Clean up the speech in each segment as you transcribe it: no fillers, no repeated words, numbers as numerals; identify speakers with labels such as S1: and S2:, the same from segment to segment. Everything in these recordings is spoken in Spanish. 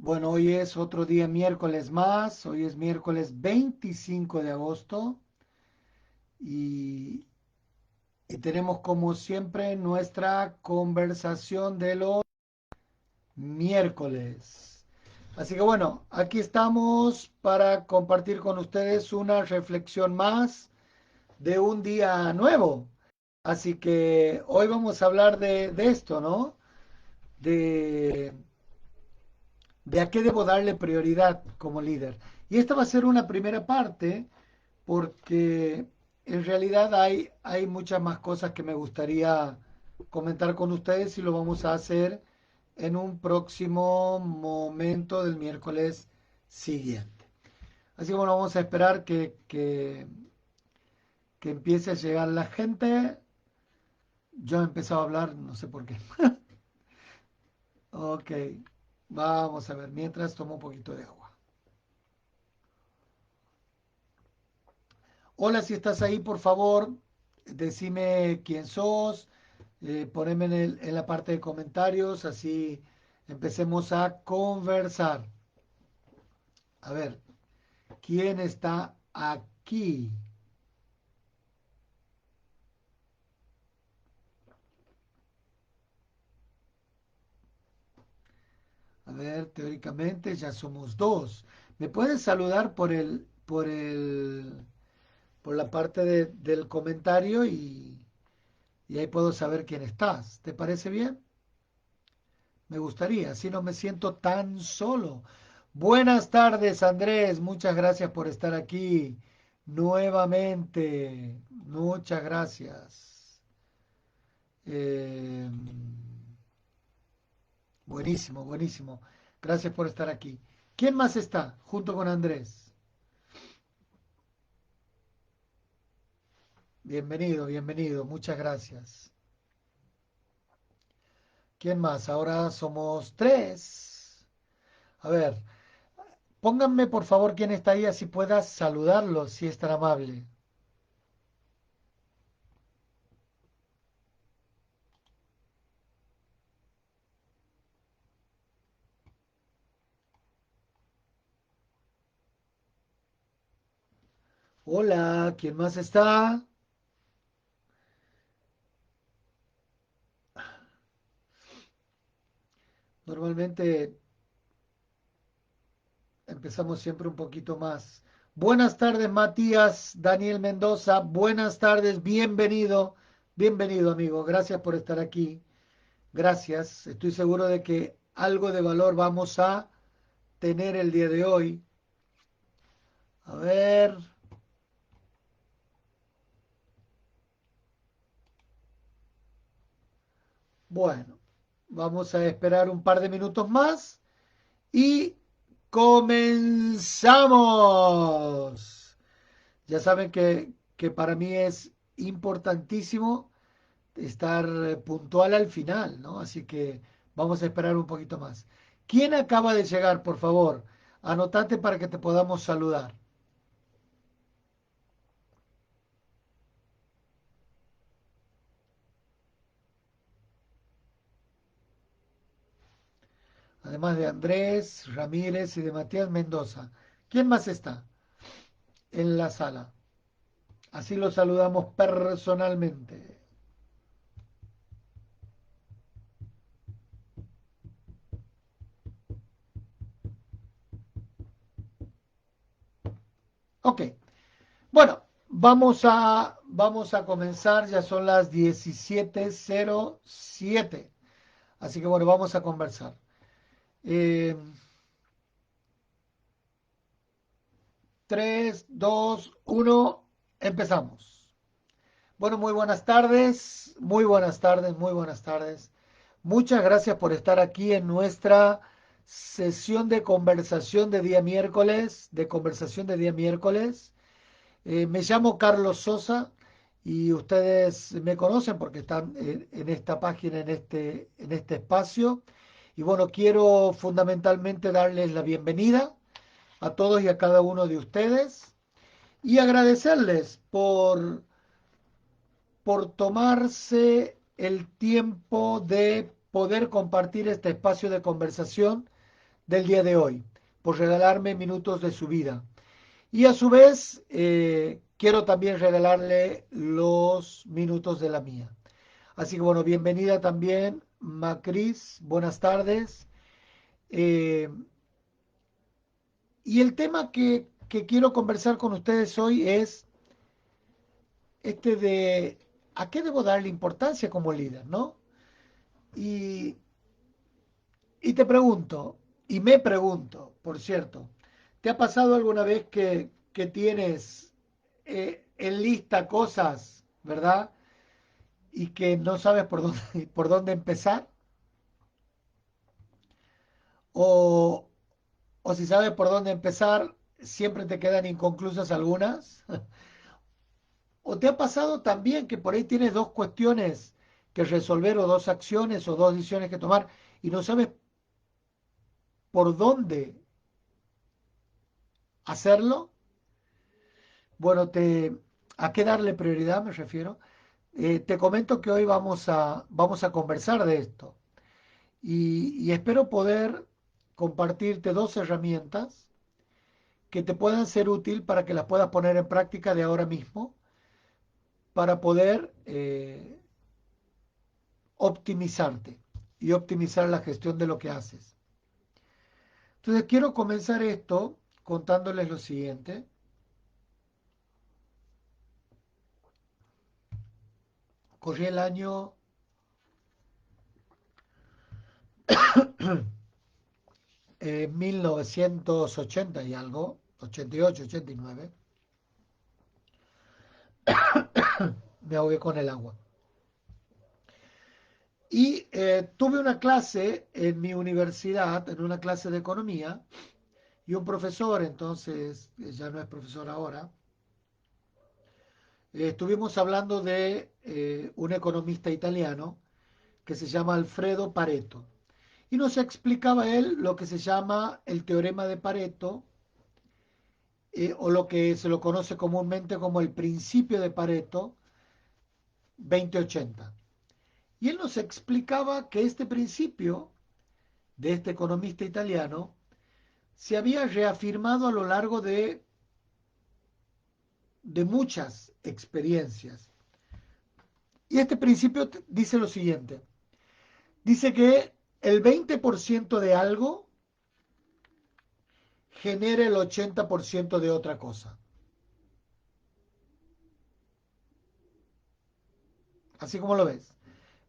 S1: Bueno, hoy es otro día miércoles más, hoy es miércoles 25 de agosto y, y tenemos como siempre nuestra conversación de los miércoles. Así que bueno, aquí estamos para compartir con ustedes una reflexión más de un día nuevo. Así que hoy vamos a hablar de esto, ¿no? De de a qué debo darle prioridad como líder. Y esta va a ser una primera parte porque en realidad hay muchas más cosas que me gustaría comentar con ustedes y lo vamos a hacer en un próximo momento del miércoles siguiente. Así que bueno, vamos a esperar que empiece a llegar la gente. Yo he empezado a hablar, no sé por qué. Ok, vamos a ver, mientras tomo un poquito de agua. Hola, si estás ahí, por favor, decime quién sos, poneme en la parte de comentarios, así empecemos a conversar. A ver, ¿quién está aquí? A ver, teóricamente ya somos dos. ¿Me puedes saludar por la parte del comentario y ahí puedo saber quién estás? ¿Te parece bien? Me gustaría, así no me siento tan solo. Buenas tardes, Andrés. Muchas gracias por estar aquí nuevamente. Muchas gracias. Eh, buenísimo, buenísimo. Gracias por estar aquí. ¿Quién más está junto con Andrés? Bienvenido, bienvenido. Muchas gracias. ¿Quién más? Ahora somos tres. A ver, pónganme por favor quién está ahí, así puedas saludarlo, si es tan amable. Hola, ¿quién más está? Normalmente empezamos siempre un poquito más. Buenas tardes, Matías, Daniel Mendoza. Buenas tardes, bienvenido, bienvenido, amigo. Gracias por estar aquí. Gracias. Estoy seguro de que algo de valor vamos a tener el día de hoy. A ver. Bueno, vamos a esperar un par de minutos más y comenzamos. Ya saben que para mí es importantísimo estar puntual al final, ¿no? Así que vamos a esperar un poquito más. ¿Quién acaba de llegar, por favor? Anotate para que te podamos saludar. Además de Andrés Ramírez y de Matías Mendoza. ¿Quién más está en la sala? Así lo saludamos personalmente. Ok, bueno, vamos a comenzar, ya son las 17:07. Así que bueno, vamos a conversar. Eh, 3, 2, 1, empezamos. Bueno, muy buenas tardes, muy buenas tardes, muy buenas tardes. Muchas gracias por estar aquí en nuestra sesión de conversación de día miércoles, de conversación de día miércoles. Me llamo Carlos Sosa y ustedes me conocen porque están en esta página, en este espacio. Y bueno, quiero fundamentalmente darles la bienvenida a todos y a cada uno de ustedes y agradecerles por tomarse el tiempo de poder compartir este espacio de conversación del día de hoy, por regalarme minutos de su vida. Y a su vez, quiero también regalarle los minutos de la mía. Así que bueno, bienvenida también, Macris, buenas tardes. Eh, y el tema que quiero conversar con ustedes hoy es este de a qué debo darle importancia como líder, ¿no? Y, y te pregunto, y me pregunto, por cierto, ¿te ha pasado alguna vez que tienes en lista cosas, ¿verdad? Y que no sabes por dónde, por dónde empezar? O, o si sabes por dónde empezar, siempre te quedan inconclusas algunas. ¿O te ha pasado también que por ahí tienes dos cuestiones que resolver o dos acciones o dos decisiones que tomar y no sabes por dónde hacerlo? Bueno, ¿a qué darle prioridad me refiero? Te comento que hoy vamos a conversar de esto y espero poder compartirte dos herramientas que te puedan ser útil para que las puedas poner en práctica de ahora mismo para poder optimizarte y optimizar la gestión de lo que haces. Entonces quiero comenzar esto contándoles lo siguiente. Corrí el año 1980 y algo, 88, 89. Me ahogué con el agua. Y tuve una clase en mi universidad, en una clase de economía, y un profesor, entonces, ya no es profesor ahora, estuvimos hablando de un economista italiano que se llama Alfredo Pareto. Y nos explicaba él lo que se llama el teorema de Pareto, o lo que se lo conoce comúnmente como el principio de Pareto 2080. Y él nos explicaba que este principio de este economista italiano se había reafirmado a lo largo de muchas experiencias. Y este principio dice lo siguiente, dice que el 20% de algo genera el 80% de otra cosa. Así como lo ves,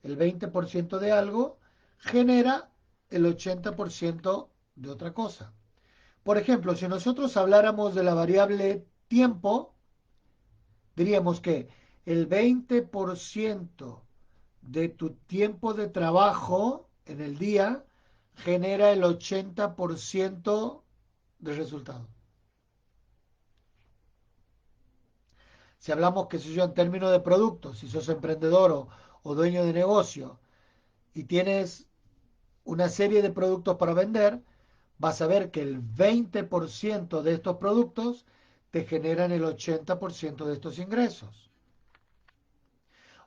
S1: el 20% de algo genera el 80% de otra cosa. Por ejemplo, si nosotros habláramos de la variable tiempo, diríamos que el 20% de tu tiempo de trabajo en el día genera el 80% del resultado. Si hablamos, qué sé yo, en términos de productos, si sos emprendedor o dueño de negocio y tienes una serie de productos para vender, vas a ver que el 20% de estos productos te generan el 80% de estos ingresos.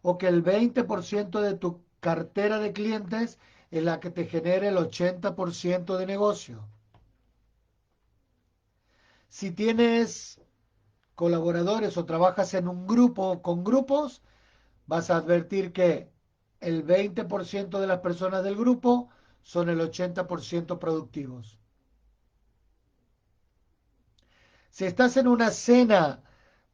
S1: O que el 20% de tu cartera de clientes es la que te genera el 80% de negocio. Si tienes colaboradores o trabajas en un grupo con grupos, vas a advertir que el 20% de las personas del grupo son el 80% productivos. Si estás en una cena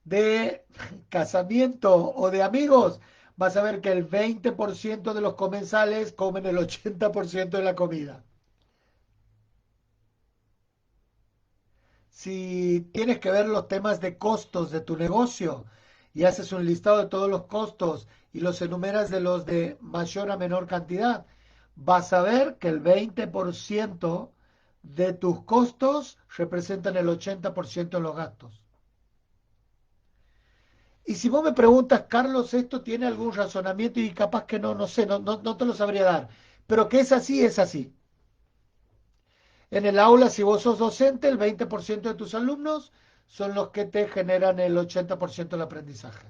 S1: de casamiento o de amigos, vas a ver que el 20% de los comensales comen el 80% de la comida. Si tienes que ver los temas de costos de tu negocio y haces un listado de todos los costos y los enumeras de los de mayor a menor cantidad, vas a ver que el 20% de tus costos representan el 80% de los gastos. Y si vos me preguntas, Carlos, ¿esto tiene algún razonamiento? Y capaz que no, no sé, no te lo sabría dar. Pero que es así, es así. En el aula, si vos sos docente, el 20% de tus alumnos son los que te generan el 80% del aprendizaje.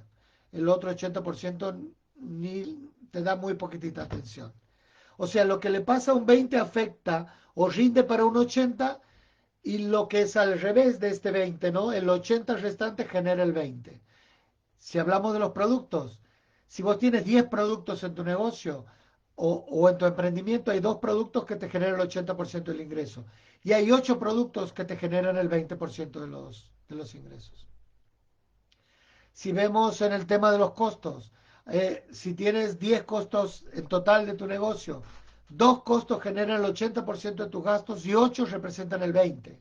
S1: El otro 80% ni te da muy poquitita atención. O sea, lo que le pasa a un 20 afecta o rinde para un 80 y lo que es al revés de este 20, ¿no? El 80 restante genera el 20. Si hablamos de los productos, si vos tienes 10 productos en tu negocio o en tu emprendimiento, hay 2 productos que te generan el 80% del ingreso y hay 8 productos que te generan el 20% de los ingresos. Si vemos en el tema de los costos, si tienes 10 costos en total de tu negocio, 2 costos generan el 80% de tus gastos y 8 representan el 20%.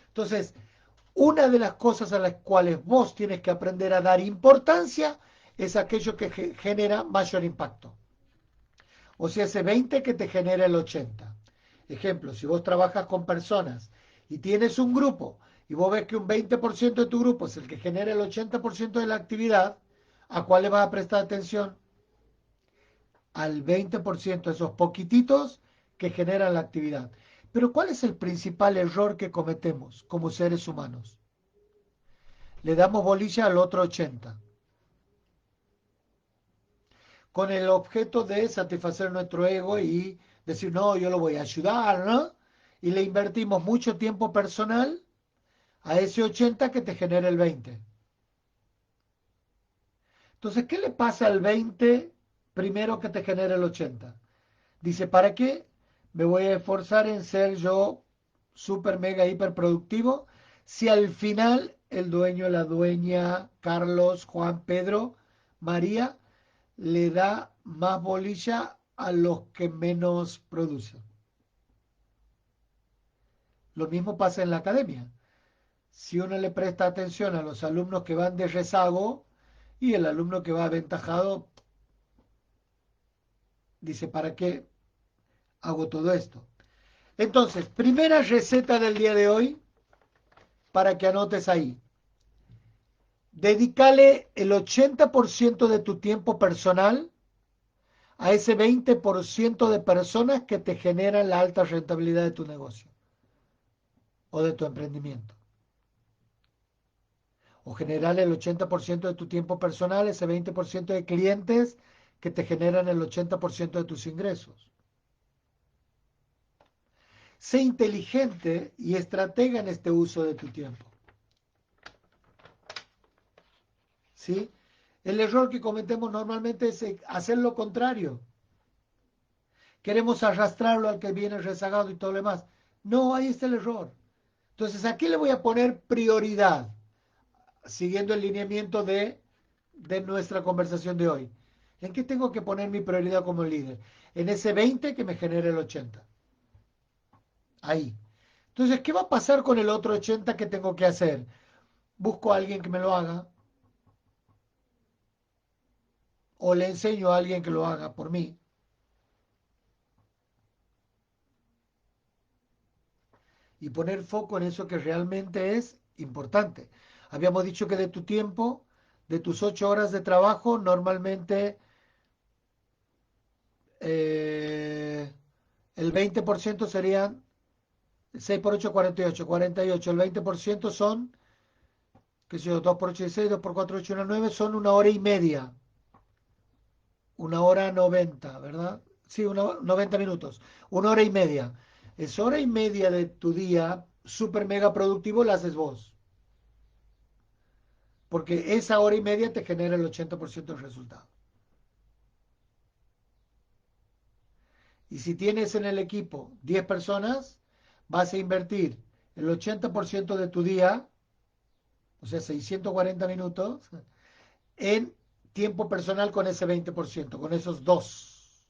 S1: Entonces, una de las cosas a las cuales vos tienes que aprender a dar importancia es aquello que genera mayor impacto. O sea, ese 20 que te genera el 80. Ejemplo, si vos trabajas con personas y tienes un grupo y vos ves que un 20% de tu grupo es el que genera el 80% de la actividad, ¿a cuál le vas a prestar atención? Al 20%, esos poquititos que generan la actividad. Pero ¿cuál es el principal error que cometemos como seres humanos? Le damos bolilla al otro 80, con el objeto de satisfacer nuestro ego y decir, no, yo lo voy a ayudar, ¿no? Y le invertimos mucho tiempo personal a ese 80 que te genera el 20. Entonces, ¿qué le pasa al 20 primero que te genera el 80? Dice, ¿para qué me voy a esforzar en ser yo super mega hiper productivo si al final el dueño, la dueña, Carlos, Juan, Pedro, María, le da más bolilla a los que menos producen? Lo mismo pasa en la academia. Si uno le presta atención a los alumnos que van de rezago y el alumno que va aventajado, dice, ¿para qué hago todo esto? Entonces, primera receta del día de hoy, para que anotes ahí. Dedícale el 80% de tu tiempo personal a ese 20% de personas que te generan la alta rentabilidad de tu negocio o de tu emprendimiento. O generar el 80% de tu tiempo personal, ese 20% de clientes que te generan el 80% de tus ingresos. Sé inteligente y estratega en este uso de tu tiempo. ¿Sí? El error que cometemos normalmente es hacer lo contrario. Queremos arrastrarlo al que viene rezagado y todo lo demás. No, ahí está el error. Entonces, aquí le voy a poner prioridad, siguiendo el lineamiento de nuestra conversación de hoy. ¿En qué tengo que poner mi prioridad como líder? En ese 20 que me genere el 80. Ahí. Entonces, ¿qué va a pasar con el otro 80 que tengo que hacer? Busco a alguien que me lo haga o le enseño a alguien que lo haga por mí. Y poner foco en eso que realmente es importante. Habíamos dicho que de tu tiempo, de tus 8 horas de trabajo, normalmente eh, el 20% serían 6 por 8, 48. 48, el 20% son, qué sé yo, 2 por 8, 16, 2 por 4, 8, 1, 9, son 1 hora y media. 1 hora 90, ¿verdad? Sí, 90 minutos. 1 hora y media. Esa hora y media de tu día, súper mega productivo, la haces vos. Porque esa hora y media te genera el 80% del resultado. Y si tienes en el equipo 10 personas, vas a invertir el 80% de tu día, o sea, 640 minutos, en tiempo personal con ese 20%, con esos dos,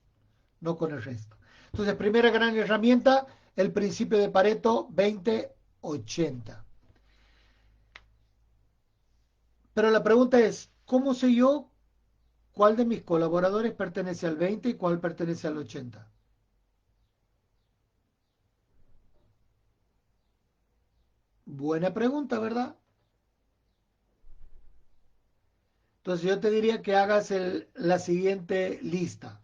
S1: no con el resto. Entonces, primera gran herramienta, el principio de Pareto 20-80. Pero la pregunta es, ¿cómo sé yo cuál de mis colaboradores pertenece al 20 y cuál pertenece al 80? Buena pregunta, ¿verdad? Entonces yo te diría que hagas la siguiente lista.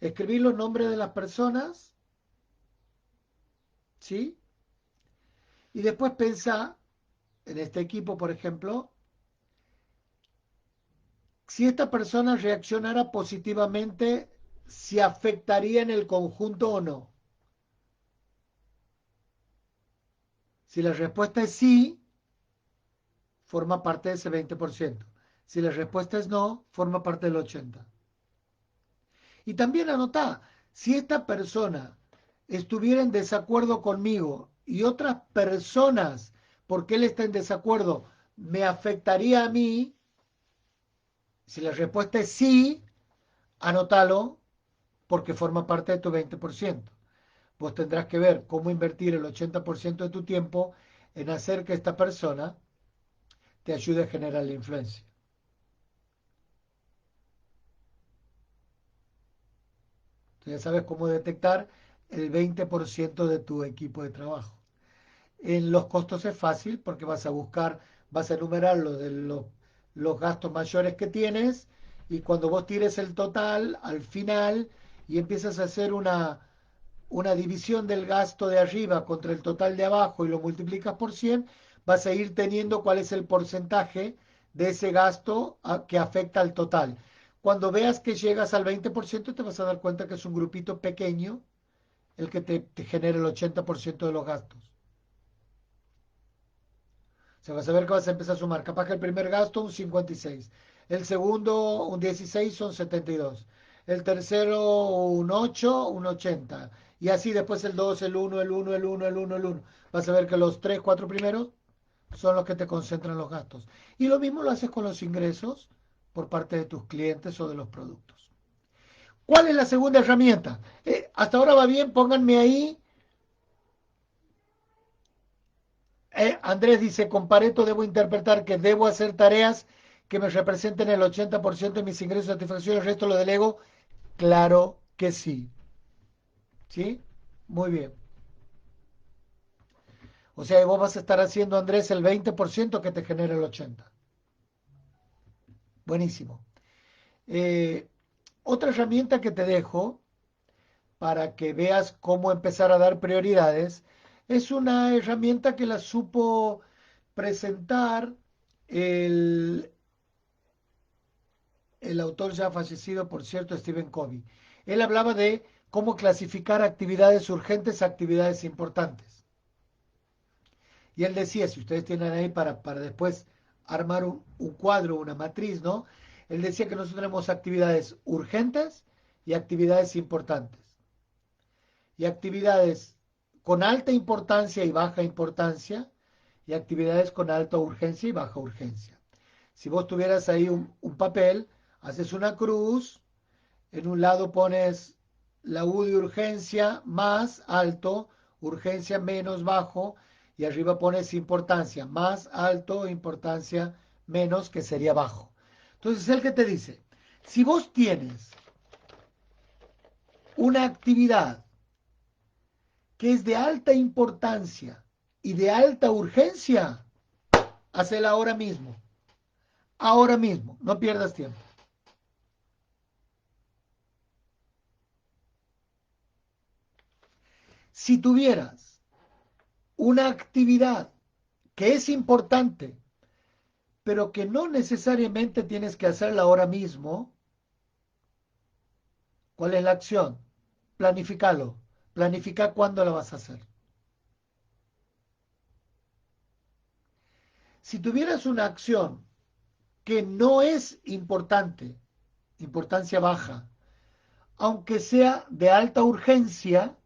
S1: Escribir los nombres de las personas, ¿sí? Y después pensar en este equipo, por ejemplo, si esta persona reaccionara positivamente, si afectaría en el conjunto o no. Si la respuesta es sí, forma parte de ese 20%. Si la respuesta es no, forma parte del 80%. Y también anotá, si esta persona estuviera en desacuerdo conmigo y otras personas, porque él está en desacuerdo, me afectaría a mí, si la respuesta es sí, anótalo porque forma parte de tu 20%. Vos tendrás que ver cómo invertir el 80% de tu tiempo en hacer que esta persona te ayude a generar la influencia. Entonces ya sabes cómo detectar el 20% de tu equipo de trabajo. En los costos es fácil porque vas a enumerar los gastos mayores que tienes y cuando vos tires el total al final y empiezas a hacer una división del gasto de arriba contra el total de abajo y lo multiplicas por 100, vas a ir teniendo cuál es el porcentaje de ese gasto que afecta al total. Cuando veas que llegas al 20%, te vas a dar cuenta que es un grupito pequeño el que te genera el 80% de los gastos. O sea, vas a ver que vas a empezar a sumar. Capaz que el primer gasto un 56, el segundo un 16 son 72, el tercero un 8, un 80. Y así después el 2, el 1, el 1, el 1, el 1, el 1. Vas a ver que los 3, 4 primeros son los que te concentran los gastos. Y lo mismo lo haces con los ingresos por parte de tus clientes o de los productos. ¿Cuál es la segunda herramienta? Hasta ahora va bien, pónganme ahí. Andrés dice, con Pareto debo interpretar que debo hacer tareas que me representen el 80% de mis ingresos y satisfacción, el resto lo delego. Claro que sí. ¿Sí? Muy bien. O sea, vos vas a estar haciendo, Andrés, el 20% que te genera el 80%. Buenísimo. Eh, Otra herramienta que te dejo para que veas cómo empezar a dar prioridades es una herramienta que la supo presentar el, el autor ya fallecido, por cierto, Stephen Covey. Él hablaba de cómo clasificar actividades urgentes a actividades importantes. Y él decía, si ustedes tienen ahí para después armar un cuadro, una matriz, ¿no? Él decía que nosotros tenemos actividades urgentes y actividades importantes. Y actividades con alta importancia y baja importancia y actividades con alta urgencia y baja urgencia. Si vos tuvieras ahí un papel, haces una cruz, en un lado pones la U de urgencia más alto, urgencia menos bajo, y arriba pones importancia más alto, importancia menos, que sería bajo. Entonces, es el que te dice, si vos tienes una actividad que es de alta importancia y de alta urgencia, hacela ahora mismo. Ahora mismo, no pierdas tiempo. Si tuvieras una actividad que es importante, pero que no necesariamente tienes que hacerla ahora mismo, ¿cuál es la acción? Planificalo. Planifica cuándo la vas a hacer. Si tuvieras una acción que no es importante, importancia baja, aunque sea de alta urgencia,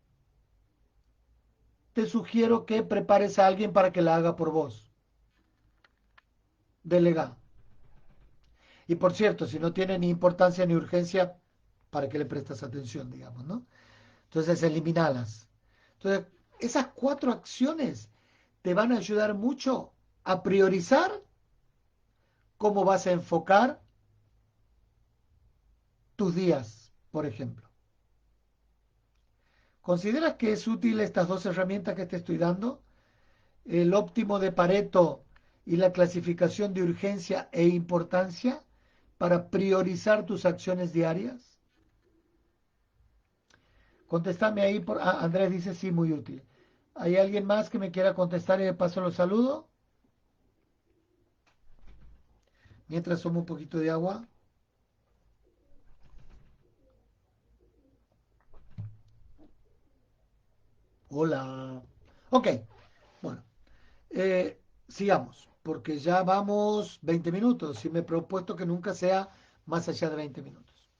S1: te sugiero que prepares a alguien para que la haga por vos. Delega. Y por cierto, si no tiene ni importancia ni urgencia, ¿para qué le prestas atención, digamos, no? Entonces, eliminalas. Entonces, esas 4 acciones te van a ayudar mucho a priorizar cómo vas a enfocar tus días, por ejemplo. ¿Consideras que es útil estas 2 herramientas que te estoy dando? El óptimo de Pareto y la clasificación de urgencia e importancia para priorizar tus acciones diarias. Contéstame ahí. Andrés dice sí, muy útil. ¿Hay alguien más que me quiera contestar y de paso los saludo? Mientras tomo un poquito de agua. Hola. Ok, bueno. Sigamos, porque ya vamos 20 minutos y me he propuesto que nunca sea más allá de 20 minutos.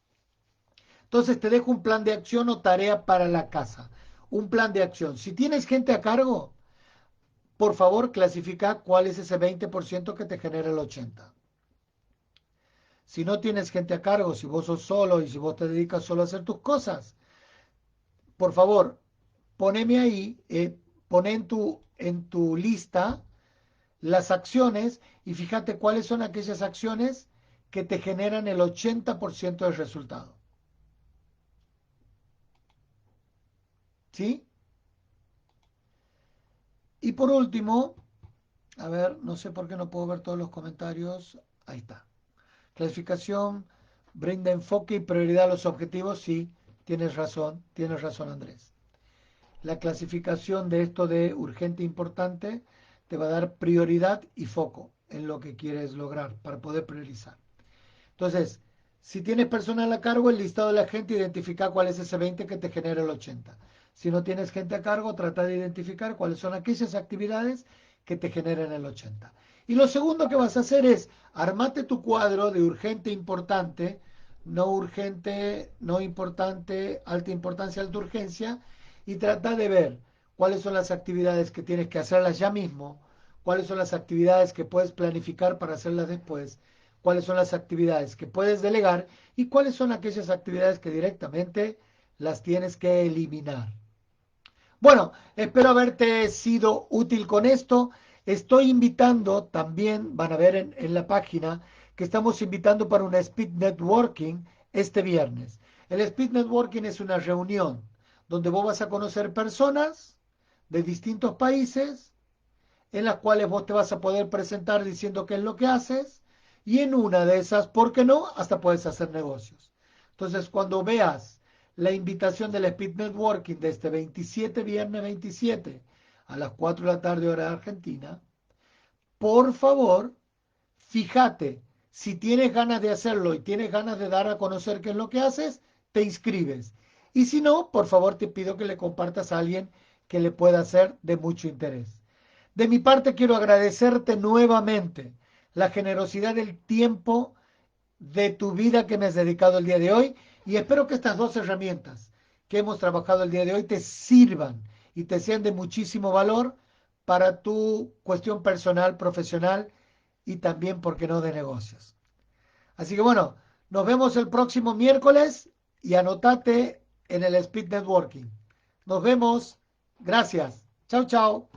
S1: Entonces te dejo un plan de acción o tarea para la casa. Un plan de acción. Si tienes gente a cargo, por favor clasifica cuál es ese 20% que te genera el 80%. Si no tienes gente a cargo, si vos sos solo y si vos te dedicas solo a hacer tus cosas, por favor, poneme ahí, poné en tu lista las acciones y fíjate cuáles son aquellas acciones que te generan el 80% del resultado. ¿Sí? Y por último, a ver, no sé por qué no puedo ver todos los comentarios. Ahí está. Clasificación, brinda enfoque y prioridad a los objetivos. Sí, tienes razón Andrés. La clasificación de esto de urgente e importante te va a dar prioridad y foco en lo que quieres lograr para poder priorizar. Entonces, si tienes personal a cargo, el listado de la gente, identifica cuál es ese 20 que te genera el 80. Si no tienes gente a cargo, trata de identificar cuáles son aquellas actividades que te generan el 80. Y lo segundo que vas a hacer es armate tu cuadro de urgente, importante, no urgente, no importante, alta importancia, alta urgencia, y trata de ver cuáles son las actividades que tienes que hacerlas ya mismo, cuáles son las actividades que puedes planificar para hacerlas después, cuáles son las actividades que puedes delegar y cuáles son aquellas actividades que directamente las tienes que eliminar. Bueno, espero haberte sido útil con esto. Estoy invitando también, van a ver en la página, que estamos invitando para una Speed Networking este viernes. El Speed Networking es una reunión donde vos vas a conocer personas de distintos países en las cuales vos te vas a poder presentar diciendo qué es lo que haces y en una de esas, ¿por qué no? Hasta puedes hacer negocios. Entonces, cuando veas la invitación del Speed Networking de este 27, viernes 27, a las 4 de la tarde hora de Argentina, por favor, fíjate, si tienes ganas de hacerlo y tienes ganas de dar a conocer qué es lo que haces, te inscribes. Y si no, por favor, te pido que le compartas a alguien que le pueda ser de mucho interés. De mi parte, quiero agradecerte nuevamente la generosidad del tiempo de tu vida que me has dedicado el día de hoy y espero que estas dos herramientas que hemos trabajado el día de hoy te sirvan y te sean de muchísimo valor para tu cuestión personal, profesional y también, ¿por qué no?, de negocios. Así que bueno, nos vemos el próximo miércoles y anótate en el Speed Networking. Nos vemos. Gracias. Chao, chao.